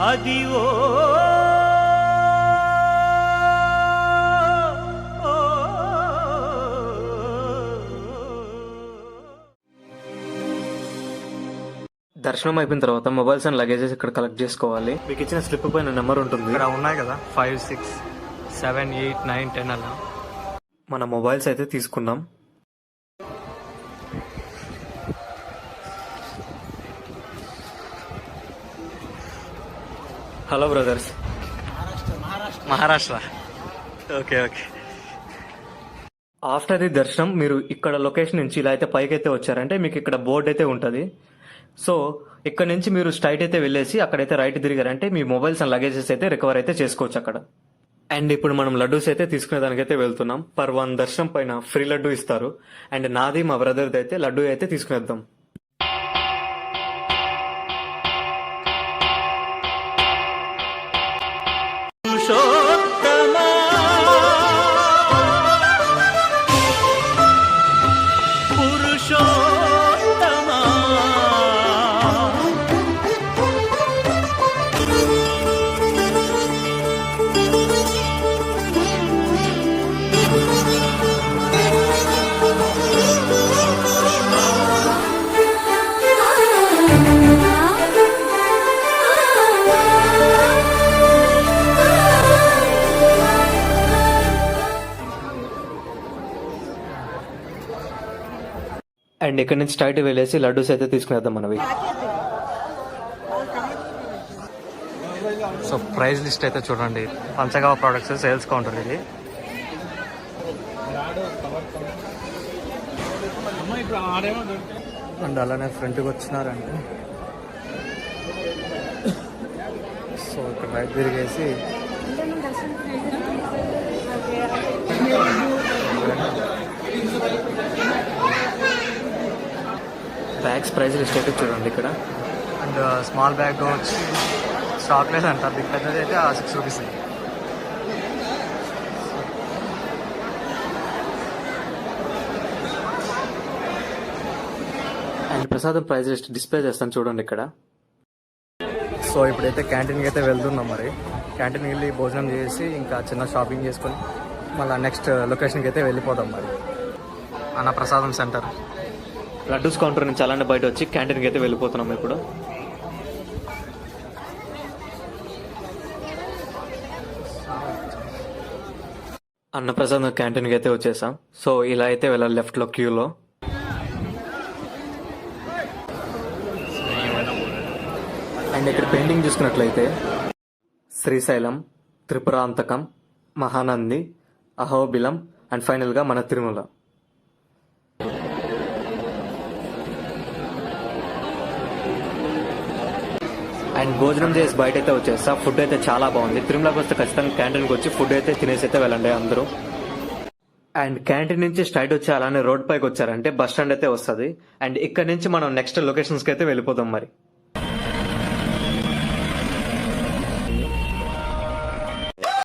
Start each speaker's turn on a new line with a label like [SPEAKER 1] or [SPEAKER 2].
[SPEAKER 1] అది ఓ దర్శనం అయిపోయిన తర్వాత మొబైల్స్ అండ్ లగేజెస్ ఇక్కడ కలెక్ట్ చేసుకోవాలి. మీకు ఇచ్చిన స్లిప్ పైన నెంబర్ ఉంటుంది,
[SPEAKER 2] ఇక్కడ ఉన్నాయి కదా 5, 6, 7, 8, 9, 10 అలా.
[SPEAKER 1] మన మొబైల్స్ అయితే తీసుకున్నాం. Hello brothers.
[SPEAKER 2] Maharashtra. Okay okay.
[SPEAKER 1] After the దర్శనం మీరు ఇక్కడ లొకేషన్ నుంచి ఇలా అయితే పైకి అయితే వచ్చారంటే మీకు ఇక్కడ బోర్డు అయితే ఉంటుంది. సో ఇక్కడ నుంచి మీరు స్ట్రైట్ అయితే వెళ్ళేసి అక్కడైతే రైట్ తిరిగారంటే మీ మొబైల్స్ అండ్ లగేజెస్ అయితే రికవర్ అయితే చేసుకోవచ్చు అక్కడ. అండ్ ఇప్పుడు మనం లడ్డూస్ అయితే తీసుకునే దానికైతే వెళ్తున్నాం. పర్ 1 దర్శనం పైన ఫ్రీ లడ్డు ఇస్తారు. అండ్ నాది మా బ్రదర్ది అయితే లడ్డు అయితే తీసుకునేద్దాం. అండ్ ఇక్కడ నుంచి స్ట్రైట్ వెళ్ళేసి లడ్డూస్ అయితే తీసుకునేద్దాం మనవి.
[SPEAKER 2] సో ప్రైస్ లిస్ట్ అయితే చూడండి. పంచగావ ప్రొడక్ట్స్ సేల్స్ కౌంటర్ ఇది. అండ్ అలానే ఫ్రంట్కి వచ్చినారంటే సో ఇక్కడ రైట్ తిరిగేసి
[SPEAKER 1] బ్యాగ్స్ ప్రైస్ లిస్ట్ అయితే చూడండి ఇక్కడ.
[SPEAKER 2] అండ్ స్మాల్ బ్యాగ్ వచ్చి స్టాక్ లేదంట. బిగ్ పెద్దది అయితే 6 రూపీస్.
[SPEAKER 1] అండ్ ప్రసాదం ప్రైస్ లిస్ట్ డిస్ప్లే చేస్తాను చూడండి ఇక్కడ.
[SPEAKER 2] సో ఇప్పుడైతే క్యాంటీన్కి అయితే వెళ్తున్నాం. మరి క్యాంటీన్కి వెళ్ళి భోజనం చేసి ఇంకా చిన్న షాపింగ్ చేసుకొని మళ్ళీ నెక్స్ట్ లొకేషన్కి అయితే వెళ్ళిపోదాం. మరి అన్న ప్రసాదం సెంటర్
[SPEAKER 1] లడ్డూస్ కౌంటర్ నుంచి అలానే బయట వచ్చి క్యాంటీన్కి అయితే వెళ్ళిపోతున్నాం ఇప్పుడు. అన్నప్రసాద్ క్యాంటీన్కి అయితే వచ్చేసాం. సో ఇలా అయితే వెళ్ళాలి లెఫ్ట్లో క్యూలో. అండ్ ఇక్కడ పెయింటింగ్ చూసుకున్నట్లయితే శ్రీశైలం, త్రిపురాంతకం, మహానంది, అహోబిలం అండ్ ఫైనల్గా మన తిరుమల. అండ్ భోజనం చేసి బయట అయితే వచ్చేస్తా. ఫుడ్ అయితే చాలా బాగుంది. తిరుమలకి వస్తే ఖచ్చితంగా క్యాంటీన్కి వచ్చి ఫుడ్ అయితే తినేసి అయితే వెళ్ళండి అందరూ. అండ్ క్యాంటీన్ నుంచి స్ట్రైట్ వచ్చి అలానే రోడ్ పైకి వచ్చారంటే బస్ స్టాండ్ అయితే వస్తుంది. అండ్ ఇక్కడ నుంచి మనం నెక్స్ట్ లొకేషన్స్కి అయితే వెళ్ళిపోదాం మరి.